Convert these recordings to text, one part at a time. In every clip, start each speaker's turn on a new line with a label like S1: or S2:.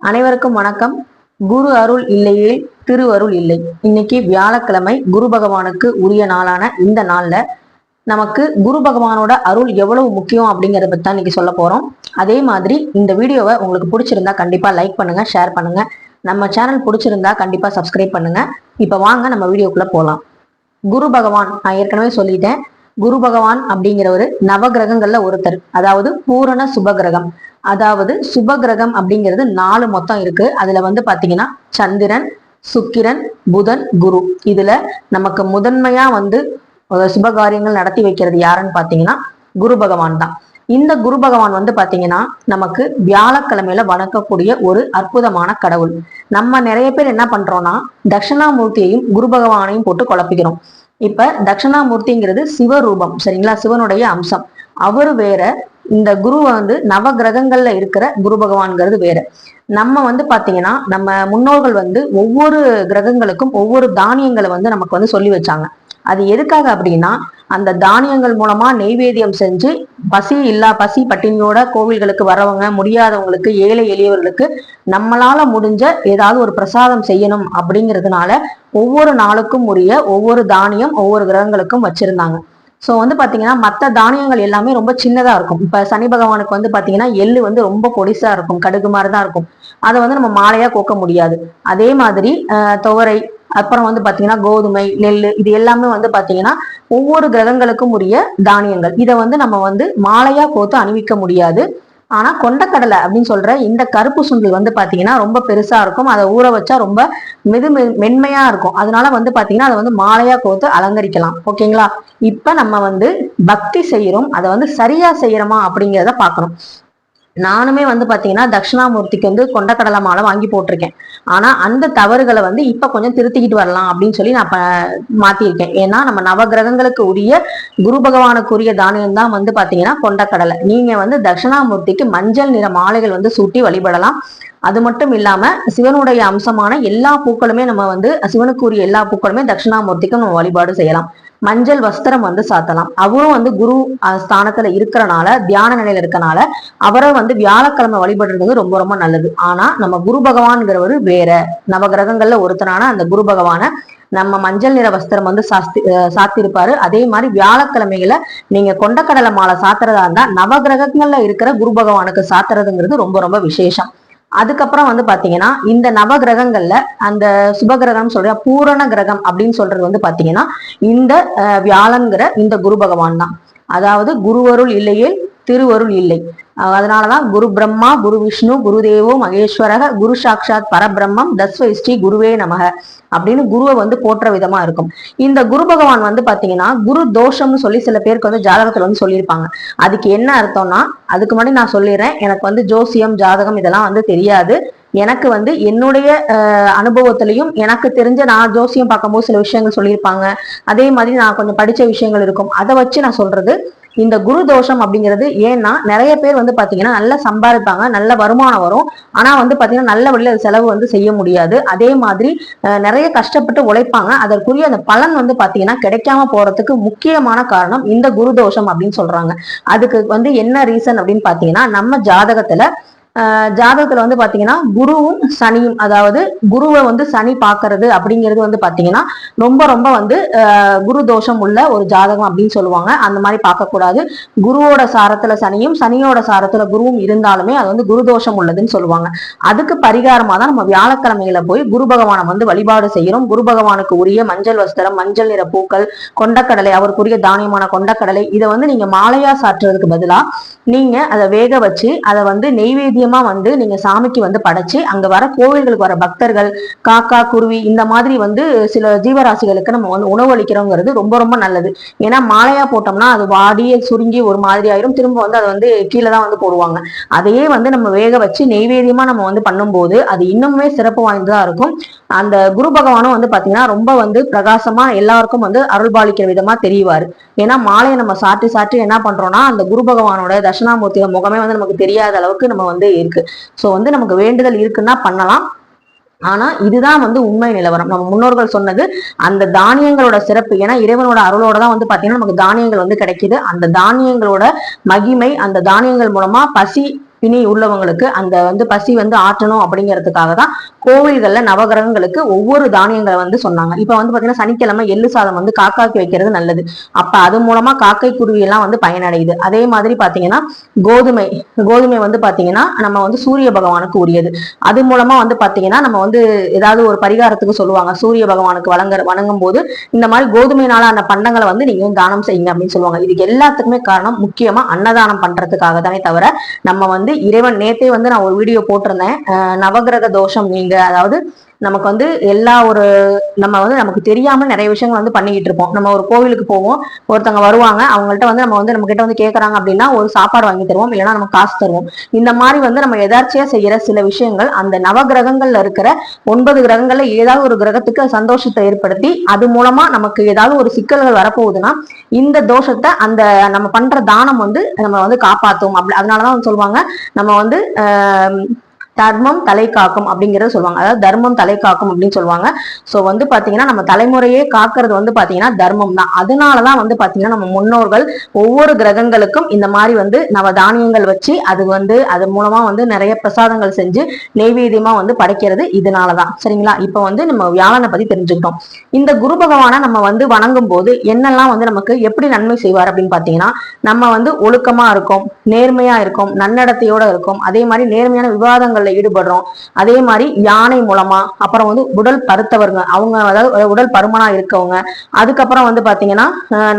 S1: அனைவருக்கும் வணக்கம். குரு அருள் இல்லையே திருவருள் இல்லை. இன்னைக்கு வியாழக்கிழமை, குரு பகவானுக்கு உரிய நாளான இந்த நாள்ல நமக்கு குரு பகவானோட அருள் எவ்வளவு முக்கியம் அப்படிங்கறத பத்தி தான் இன்னைக்கு சொல்ல போறோம். அதே மாதிரி இந்த வீடியோவை உங்களுக்கு பிடிச்சிருந்தா கண்டிப்பா லைக் பண்ணுங்க, ஷேர் பண்ணுங்க. நம்ம சேனல் பிடிச்சிருந்தா கண்டிப்பா சப்ஸ்கிரைப் பண்ணுங்க. இப்ப வாங்க நம்ம வீடியோக்குள்ள போலாம். குரு பகவான், நான் ஏற்கனவே சொல்லிட்டேன், குரு பகவான் அப்படிங்கிறவரு நவ கிரகங்கள்ல ஒருத்தர், அதாவது பூரண சுப கிரகம். அதாவது சுப கிரகம் அப்படிங்கிறது 4 மொத்தம் இருக்கு. அதுல பாத்தீங்கன்னா சந்திரன், சுக்கிரன், புதன், குரு. இதுல நமக்கு முதன்மையா சுபகாரியங்கள் நடத்தி வைக்கிறது யாருன்னு பாத்தீங்கன்னா குரு பகவான் தான். இந்த குரு பகவான் பாத்தீங்கன்னா நமக்கு வியாழக்கிழமையில வணக்கக்கூடிய ஒரு அற்புதமான கடவுள். நம்ம நிறைய பேர் என்ன பண்றோம்னா தட்சிணாமூர்த்தியையும் குரு பகவானையும் போட்டு குழப்பிக்கிறோம். இப்ப தட்சிணாமூர்த்திங்கிறது சிவரூபம், சரிங்களா? சிவனுடைய அம்சம். அவரு வேற, இந்த குரு நவ கிரகங்கள்ல இருக்கிற குரு பகவான்கிறது வேற. நம்ம பாத்தீங்கன்னா நம்ம முன்னோர்கள் ஒவ்வொரு கிரகங்களுக்கும் ஒவ்வொரு தானியங்களை நமக்கு சொல்லி வச்சாங்க. அது எதுக்காக அப்படின்னா, அந்த தானியங்கள் மூலமா நெய்வேத்தியம் செஞ்சு பசி பட்டினியோட கோவில்களுக்கு வரவங்க, முடியாதவங்களுக்கு, ஏழை எளியவர்களுக்கு நம்மளால முடிஞ்ச ஏதாவது ஒரு பிரசாதம் செய்யணும் அப்படிங்கிறதுனால ஒவ்வொரு நாளுக்கும் உரிய ஒவ்வொரு தானியம் ஒவ்வொரு கிரகங்களுக்கும் வச்சிருந்தாங்க. ஸோ பாத்தீங்கன்னா மற்ற தானியங்கள் எல்லாமே ரொம்ப சின்னதா இருக்கும். இப்ப சனி பகவானுக்கு பாத்தீங்கன்னா எள்ளு ரொம்ப பொடிசா இருக்கும், கடுகு மாதிரிதான் இருக்கும். அதை நம்ம மாலையா கோக்க முடியாது. அதே மாதிரி துவரை, அப்புறம் பாத்தீங்கன்னா கோதுமை, நெல், இது எல்லாமே பாத்தீங்கன்னா ஒவ்வொரு கிரகங்களுக்கும் உரிய தானியங்கள். இதை நம்ம மாலையா கோத்து அணிவிக்க முடியாது. ஆனா கொண்டக்கடலை அப்படின்னு சொல்ற இந்த கருப்பு சுண்டல் பாத்தீங்கன்னா ரொம்ப பெருசா இருக்கும். அதை ஊற வச்சா ரொம்ப மென்மையா இருக்கும். அதனால பாத்தீங்கன்னா அதை மாலையா கோத்து அலங்கரிக்கலாம். ஓகேங்களா? இப்ப நம்ம பக்தி செய்யறோம், அதை சரியா செய்யறோமா அப்படிங்கிறத பாக்கணும். நானுமே பாத்தீங்கன்னா தட்சிணாமூர்த்திக்கு கொண்டக்கடலை மாலை வாங்கி போட்டிருக்கேன். ஆனா அந்த தவறுகளை இப்ப கொஞ்சம் திருத்திக்கிட்டு வரலாம் அப்படின்னு சொல்லி நான் மாத்திருக்கேன். ஏன்னா நம்ம நவகிரகங்களுக்கு உரிய குரு பகவானுக்கு உரிய தானியம் தான் பாத்தீங்கன்னா கொண்டக்கடலை. நீங்க தட்சிணாமூர்த்திக்கு மஞ்சள் நிற மாலைகள் சூட்டி வழிபடலாம். அது மட்டும் இல்லாம சிவனுடைய அம்சமான எல்லா பூக்களுமே நம்ம சிவனுக்குரிய எல்லா பூக்களுமே தட்சிணாமூர்த்திக்கும் நம்ம வழிபாடு செய்யலாம். மஞ்சள் வஸ்திரம் சாத்தலாம். அவரும் குரு ஸ்தானத்துல இருக்கிறனால, தியான நிலையில இருக்கனால அவரை வியாழக்கிழமை வழிபடுறது ரொம்ப ரொம்ப நல்லது. ஆனா நம்ம குரு பகவான்கிறவரு வேற. நவகிரகங்கள்ல ஒருத்தரான அந்த குரு பகவான நம்ம மஞ்சள் நிற வஸ்திரம் சாத்திருப்பாரு. அதே மாதிரி வியாழக்கிழமைகளை நீங்க கொண்டக்கடலை மாலை சாத்துறதா இருந்தா நவகிரகங்கள்ல இருக்கிற குரு பகவானுக்கு சாத்துறதுங்கிறது ரொம்ப ரொம்ப விசேஷம். அதுக்கப்புறம் பாத்தீங்கன்னா இந்த நவ கிரகங்கள்ல அந்த சுபகிரகம் சொல்ற பூரண கிரகம் அப்படின்னு சொல்றது பாத்தீங்கன்னா இந்த வியாழன்கிற இந்த குரு பகவான் தான். அதாவது குருவருள் இல்லையே திருவருள் இல்லை. அதனாலதான் குரு பிரம்மா, குரு விஷ்ணு, குரு தேவோ மகேஸ்வரக, குரு சாட்சாத் பரபிரம்மம், தஸ்வை ஸ்ரீ குருவே நமக அப்படின்னு குருவை போற்ற விதமா இருக்கும். இந்த குரு பகவான் பாத்தீங்கன்னா குரு தோஷம்னு சொல்லி சில பேருக்கு ஜாதகத்துல சொல்லியிருப்பாங்க. அதுக்கு என்ன அர்த்தம்னா, அதுக்கு முன்னாடி நான் சொல்லிடுறேன், எனக்கு ஜோசியம், ஜாதகம் இதெல்லாம் தெரியாது. எனக்கு என்னுடைய அனுபவத்திலையும் எனக்கு தெரிஞ்ச, நான் ஜோசியம் பார்க்கும்போது சில விஷயங்கள் சொல்லியிருப்பாங்க. அதே மாதிரி நான் கொஞ்சம் படிச்ச விஷயங்கள் இருக்கும். அதை வச்சு நான் சொல்றது. இந்த குரு தோஷம் அப்படிங்கிறது ஏன்னா நிறைய பேர் பாத்தீங்கன்னா நல்லா சம்பாதிப்பாங்க, நல்ல வருமானம் வரும். ஆனா பாத்தீங்கன்னா நல்ல வழியில செலவு செய்ய முடியாது. அதே மாதிரி நிறைய கஷ்டப்பட்டு உழைப்பாங்க. அதற்குரிய அந்த பலன் பாத்தீங்கன்னா கிடைக்காம போறதுக்கு முக்கியமான காரணம் இந்த குரு தோஷம் அப்படின்னு சொல்றாங்க. அதுக்கு என்ன ரீசன் அப்படின்னு பாத்தீங்கன்னா, நம்ம ஜாதகத்துல பாத்தீங்கன்னா குருவும் சனியும், அதாவது குருவை சனி பாக்குறது அப்படிங்கிறது பாத்தீங்கன்னா ரொம்ப ரொம்ப குரு தோஷம் உள்ள ஒரு ஜாதகம் அப்படின்னு சொல்லுவாங்க. அந்த மாதிரி பார்க்க கூடாது. குருவோட சாரத்துல சனியும் சனியோட சாரத்துல குருவும் இருந்தாலுமே அது குரு தோஷம் உள்ளதுன்னு சொல்லுவாங்க. அதுக்கு பரிகாரமா தான் நம்ம வியாழக்கிழமையில போய் குரு பகவானை வழிபாடு செய்யறோம். குரு பகவானுக்கு உரிய மஞ்சள் வஸ்திரம், மஞ்சள் நிற பூக்கள், கொண்டக்கடலை, அவருக்குரிய தானியமான கொண்டக்கடலை, இதை நீங்க மாலையா சாற்றுறதுக்கு பதிலா நீங்க அதை வேக வச்சு அதை நெய்வேத்தியமா நீங்க சாமிக்கு படைச்சு அங்க வர கோவில்களுக்கு வர பக்தர்கள், காக்கா, குருவி, இந்த மாதிரி சில ஜீவராசிகளுக்கு நம்ம உணவு அளிக்கிறோங்கிறது ரொம்ப ரொம்ப நல்லது. ஏன்னா மாலையா போட்டோம்னா அது வாடிய சுருங்கி ஒரு மாதிரி ஆயிரும். திரும்ப அதை கீழே தான் போடுவாங்க. அதையே நம்ம வேக வச்சு நெய்வேத்தியமா நம்ம பண்ணும்போது அது இன்னுமே சிறப்பு வாய்ந்ததா இருக்கும். அந்த குரு பகவானும் பாத்தீங்கன்னா ரொம்ப பிரகாசமா எல்லாருக்கும் அருள்பாலிக்கிற விதமா தெரிவாரு. ஏன்னா மாலையை நம்ம சாற்றி என்ன பண்றோம்னா அந்த குரு பகவானோட தட்சிணாமூர்த்தியோட முகமே நமக்கு தெரியாத அளவுக்கு நம்ம இருக்கு. சோ நமக்கு வேண்டுதல் இருக்குன்னா பண்ணலாம். ஆனா இதுதான் உண்மை நிலவரம். நம்ம முன்னோர்கள் சொன்னது அந்த தானியங்களோட சிறப்பு. ஏன்னா இறைவனோட அருளோட தான் பாத்தீங்கன்னா நமக்கு தானியங்கள் கிடைக்குது. அந்த தானியங்களோட மகிமை, அந்த தானியங்கள் மூலமா பசி பிணி உள்ளவங்களுக்கு அந்த வந்து பசி வந்து ஆற்றணும் அப்படிங்கிறதுக்காக தான் கோவில்கள்ல நவகிரகங்களுக்கு ஒவ்வொரு தானியங்களை வந்து சொன்னாங்க. இப்ப வந்து பாத்தீங்கன்னா சனிக்கிழமை எள்ளு சாதம் வந்து காக்காக்கு வைக்கிறது நல்லது. அப்ப அது மூலமா காக்கை குருவி எல்லாம் வந்து பயனடையுது. அதே மாதிரி பாத்தீங்கன்னா கோதுமை கோதுமை வந்து பாத்தீங்கன்னா நம்ம வந்து சூரிய பகவானுக்கு உரியது. அது மூலமா வந்து பாத்தீங்கன்னா நம்ம வந்து ஏதாவது ஒரு பரிகாரத்துக்கு சொல்லுவாங்க, சூரிய பகவானுக்கு வணங்கும் போது இந்த மாதிரி கோதுமையினால அந்த பண்டங்களை வந்து நீங்க தானம் செய்யுங்க அப்படின்னு சொல்லுவாங்க. இதுக்கு எல்லாத்துக்குமே காரணம் முக்கியமா அன்னதானம் பண்றதுக்காக தானே தவிர நம்ம வந்து இறைவன் நேத்தே வந்து நான் ஒரு வீடியோ போட்டிருந்தேன், நவகிரக தோஷம் நீங்க, அதாவது நமக்கு வந்து எல்லா ஒரு நம்ம வந்து நமக்கு தெரியாம நிறைய விஷயங்கள் வந்து பண்ணிக்கிட்டு இருப்போம். நம்ம ஒரு கோவிலுக்கு போவோம், ஒருத்தவங்க வருவாங்க, அவங்கள்ட்ட வந்து நம்ம கிட்ட வந்து கேட்கறாங்க அப்படின்னா ஒரு சாப்பாடு வாங்கி தருவோம், இல்லைன்னா நம்ம காசு தருவோம். இந்த மாதிரி வந்து நம்ம எதார்ச்சியா செய்யற சில விஷயங்கள் அந்த நவகிரகங்கள்ல இருக்கிற 9 கிரகங்கள்ல ஏதாவது ஒரு கிரகத்துக்கு சந்தோஷத்தை ஏற்படுத்தி அது மூலமா நமக்கு ஏதாவது ஒரு சிக்கல்கள் வரப்போகுதுன்னா இந்த தோஷத்தை அந்த நம்ம பண்ற தானம் வந்து நம்ம வந்து காப்பாத்தும். அதனாலதான் சொல்லுவாங்க நம்ம வந்து தர்மம் தலை காக்கும் அப்படிங்கறத சொல்லுவாங்க. அதாவது தர்மம் தலை காக்கும் அப்படின்னு சொல்லுவாங்க. சோ வந்து பாத்தீங்கன்னா நம்ம தலைமுறையே காக்குறது வந்து பாத்தீங்கன்னா தர்மம் தான். அதனாலதான் வந்து பாத்தீங்கன்னா நம்ம முன்னோர்கள் ஒவ்வொரு கிரகங்களுக்கும் இந்த மாதிரி வந்து நவ தானியங்கள் வச்சு அது மூலமா வந்து நிறைய பிரசாதங்கள் செஞ்சு நெய்வேத்தியமா வந்து படைக்கிறது இதனாலதான். சரிங்களா? இப்ப வந்து நம்ம வியாழனை பத்தி தெரிஞ்சுக்கிட்டோம். இந்த குரு பகவானை நம்ம வந்து வணங்கும் போது என்னெல்லாம் வந்து நமக்கு எப்படி நன்மை செய்வார் அப்படின்னு பாத்தீங்கன்னா நம்ம வந்து ஒழுக்கமா இருக்கும், நேர்மையா இருக்கும், நன்னடத்தையோட இருக்கும், அதே மாதிரி நேர்மையான விவாதங்கள் ஈடுபடுறோம். அதே மாதிரி யானை மூலமா, அப்புறம் வந்து உடல் பருத்தவர்கள் அவங்க, அதாவது உடல் பருமனா இருக்கவங்க, அதுக்கப்புறம் வந்து பாத்தீங்கன்னா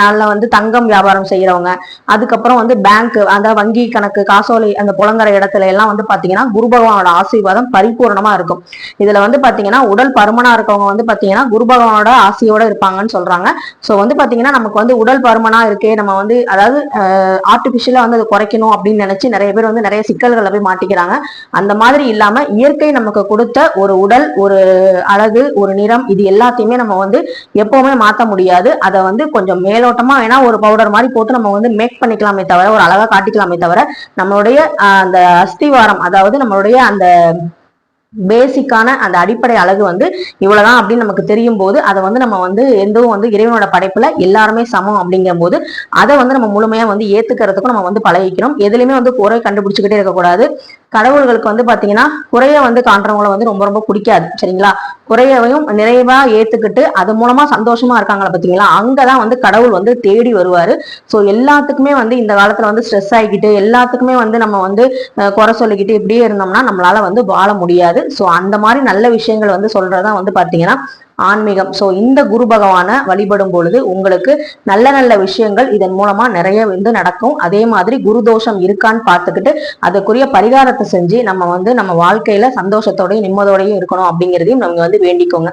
S1: நல்ல வந்து தங்கம் வியாபாரம் செய்யறவங்க, அதுக்கப்புறம் வந்து பேங்க் அந்த வங்கி கணக்கு காசோலை அந்த புலங்கர இடத்துல எல்லாம் வந்து பாத்தீங்கன்னா குரு பகவானோட ஆசீர்வாதம் பரிபூர்ணமா இருக்கும். இதுல வந்து பாத்தீங்கன்னா உடல் பருமனா இருக்கவங்க வந்து பாத்தீங்கன்னா குரு பகவானோட ஆசையோட இருப்பாங்கன்னு சொல்றாங்க. சோ வந்து பாத்தீங்கன்னா நமக்கு வந்து உடல் பருமனா இருக்கே, நம்ம வந்து அதாவது ஆர்டிபிஷியலா வந்து அதை குறைக்கணும் அப்படின்னு நினைச்சு நிறைய பேர் வந்து நிறைய சிக்கல்களை போய் மாட்டிக்கிறாங்க. அந்த மாதிரி இல்லாம இயற்கை நமக்கு கொடுத்த ஒரு உடல், ஒரு அழகு, ஒரு நிறம், இது எல்லாத்தையுமே நம்ம வந்து எப்பவுமே மாத்த முடியாது. அதை வந்து கொஞ்சம் மேலோட்டமா வேணா ஒரு பவுடர் மாதிரி போட்டு நம்ம வந்து மேக் பண்ணிக்கலாமே தவிர, ஒரு அழகா காட்டிக்கலாமே தவிர, நம்மளுடைய அந்த அஸ்திவாரம், அதாவது நம்மளுடைய அந்த பேசிக்கான அந்த அடிப்படை அழகு வந்து இவ்வளவுதான் அப்படின்னு நமக்கு தெரியும் போது அதை வந்து நம்ம வந்து எந்தவும் வந்து இறைவனோட படைப்புல எல்லாருமே சமம் அப்படிங்கும் போது அதை வந்து நம்ம முழுமையா வந்து ஏத்துக்கிறதுக்கும் நம்ம வந்து பழகிக்கணும். எதுலையுமே வந்து குறை கண்டுபிடிச்சுக்கிட்டே இருக்கக்கூடாது. கடவுள்களுக்கு வந்து பாத்தீங்கன்னா குறைய வந்து காண்றவங்களை வந்து ரொம்ப ரொம்ப பிடிக்காது. சரிங்களா? குறையவையும் நிறைவா ஏத்துக்கிட்டு அது மூலமா சந்தோஷமா இருக்காங்களா பாத்தீங்களா, அங்கதான் வந்து கடவுள் வந்து தேடி வருவாரு. சோ எல்லாத்துக்குமே வந்து இந்த காலத்துல வந்து ஸ்ட்ரெஸ் ஆகிக்கிட்டு எல்லாத்துக்குமே வந்து நம்ம வந்து குறை சொல்லிக்கிட்டு இப்படியே இருந்தோம்னா நம்மளால வந்து வாழ முடியாது. சோ அந்த மாதிரி நல்ல விஷயங்கள் வந்து சொல்றதா வந்து பாத்தீங்கன்னா ஆன்மீகம். சோ இந்த குரு பகவானை வழிபடும் பொழுது உங்களுக்கு நல்ல நல்ல விஷயங்கள் இதன் மூலமா நிறைய வந்து நடக்கும். அதே மாதிரி குரு தோஷம் இருக்கான்னு பார்த்துக்கிட்டு அதுக்குரிய பரிகாரத்தை செஞ்சு நம்ம வந்து நம்ம வாழ்க்கையில சந்தோஷத்தோடயும் நிம்மதியோடையும் இருக்கணும் அப்படிங்கிறதையும் நம்ம வந்து வேண்டிக்கோங்க.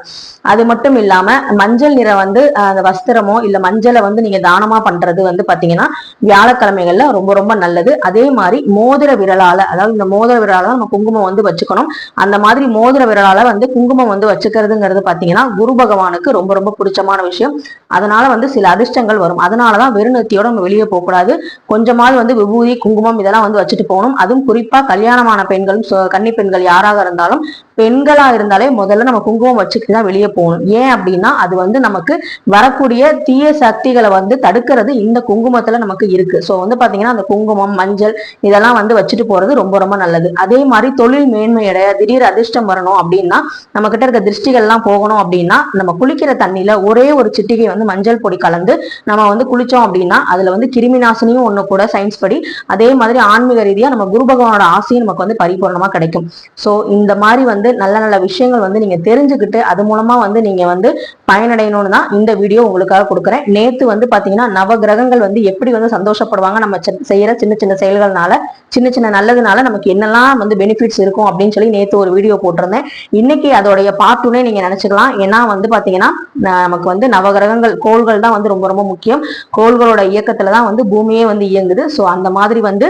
S1: அது மட்டும் இல்லாம மஞ்சள் நிறம் வந்து அந்த வஸ்திரமோ இல்ல மஞ்சளை வந்து நீங்க தானமா பண்றது வந்து பாத்தீங்கன்னா வியாழக்கிழமைகள்ல ரொம்ப ரொம்ப நல்லது. அதே மாதிரி மோதிர விரலால, அதாவது இந்த மோதிர விரலால நம்ம குங்குமம் வந்து வச்சுக்கணும். அந்த மாதிரி மோதிர விரலால வந்து குங்குமம் வந்து வச்சுக்கிறதுங்கிறது பாத்தீங்கன்னா குரு பகவானுக்கு ரொம்ப ரொம்ப பிடிச்சமான விஷயம். அதனால வந்து சில அதிர்ஷ்டங்கள் வரும். அதனாலதான் வெறுநெத்தியோட நம்ம வெளியே போக கூடாது. கொஞ்சமாவது வந்து விபூதி குங்குமம் இதெல்லாம் வந்து வச்சுட்டு போகணும். அதுவும் குறிப்பா கல்யாணமான பெண்களும் கன்னி பெண்கள் யாராக இருந்தாலும் பெண்களா இருந்தாலே முதல்ல நம்ம குங்குமம் வச்சுக்கிட்டு தான் வெளியே போகணும். ஏன் அப்படின்னா அது வந்து நமக்கு வரக்கூடிய தீய சக்திகளை வந்து தடுக்கிறது இந்த குங்குமத்துல நமக்கு இருக்கு. சோ வந்து பாத்தீங்கன்னா அந்த குங்குமம் மஞ்சள் இதெல்லாம் வந்து வச்சுட்டு போறது ரொம்ப ரொம்ப நல்லது. அதே மாதிரி தொழில் மேன்மையடைய திடீர் அதிர்ஷ்டம் வரணும் அப்படின்னா நம்ம கிட்ட இருக்க திருஷ்டிகள் எல்லாம் போகணும் அப்படின்னா நம்ம குளிக்கிற தண்ணியில ஒரே ஒரு சிட்டிகை வந்து மஞ்சள் பொடி கலந்து நம்ம வந்து குளிச்சோம் அப்படின்னா அதுல வந்து கிருமி நாசினியும் ஒண்ணு கூட சயின்ஸ் படி, அதே மாதிரி ஆன்மீக ரீதியா நம்ம குரு பகவானோட ஆசையும் நமக்கு வந்து பரிபூர்ணமா கிடைக்கும். சோ இந்த மாதிரி வந்து நல்ல நல்ல விஷயங்கள் வந்து நீங்க தெரிஞ்சுக்கிட்டு அது மூலமா வந்து நீங்க வந்து பயனடையணும்னு தான் இந்த வீடியோ உங்களுக்காக கொடுக்குறேன். நேத்து வந்து பாத்தீங்கன்னா நவ கிரகங்கள் வந்து எப்படி வந்து சந்தோஷப்படுவாங்க நம்ம செய்யற சின்ன சின்ன செயல்கள்னால, சின்ன சின்ன நல்லதுனால நமக்கு என்னெல்லாம் வந்து பெனிஃபிட்ஸ் இருக்கும் அப்படின்னு சொல்லி நேத்து ஒரு வீடியோ போட்டிருந்தேன். இன்னைக்கு அதோடைய பார்ட் 2 நீங்க நினைச்சுக்கலாம். ஏன்னா வந்து பாத்தீங்கன்னா நமக்கு வந்து நவகிரகங்கள் கோள்கள் தான் வந்து ரொம்ப ரொம்ப முக்கியம். கோள்களோட இயக்கத்துலதான் வந்து பூமியே வந்து இயங்குது. சோ அந்த மாதிரி வந்து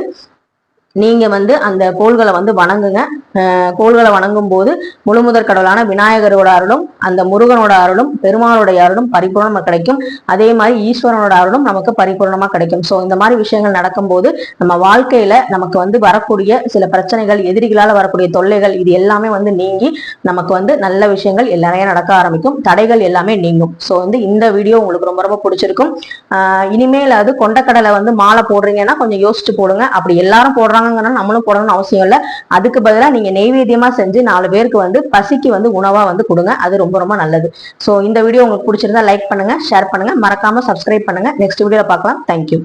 S1: நீங்க வந்து அந்த கோள்களை வந்து வணங்குங்க. கோள்களை வணங்கும் போது முழுமுதற் கடவுளான விநாயகரோட அருளும் அந்த முருகனோட அருளும் பெருமாளுடைய அருளும் பரிபூர்ணமா கிடைக்கும். அதே மாதிரி ஈஸ்வரனோட அருளும் நமக்கு பரிபூர்ணமா கிடைக்கும். சோ இந்த மாதிரி விஷயங்கள் நடக்கும்போது நம்ம வாழ்க்கையில நமக்கு வந்து வரக்கூடிய சில பிரச்சனைகள், எதிரிகளால வரக்கூடிய தொல்லைகள், இது எல்லாமே வந்து நீங்கி நமக்கு வந்து நல்ல விஷயங்கள் எல்லாமே நடக்க ஆரம்பிக்கும். தடைகள் எல்லாமே நீங்கும். சோ வந்து இந்த வீடியோ உங்களுக்கு ரொம்ப ரொம்ப பிடிச்சிருக்கும். இனிமேல் அது கொண்டக்கடலை வந்து மாலை போடுறீங்கன்னா கொஞ்சம் யோசிச்சு போடுங்க. அப்படி எல்லாரும் போடுறாங்க போடுறாங்கன்னா நம்மளும் போடணும்னு அவசியம் இல்லை. அதுக்கு பதிலாக நீங்க நெய்வேத்தியமா செஞ்சு 4 பேருக்கு வந்து பசிக்கு வந்து உணவா வந்து கொடுங்க. அது ரொம்ப ரொம்ப நல்லது. ஸோ இந்த வீடியோ உங்களுக்கு பிடிச்சிருந்தா லைக் பண்ணுங்க, ஷேர் பண்ணுங்க, மறக்காம சப்ஸ்கிரைப் பண்ணுங்க. நெக்ஸ்ட் வீடியோல பார்க்கலாம். தேங்க்யூ.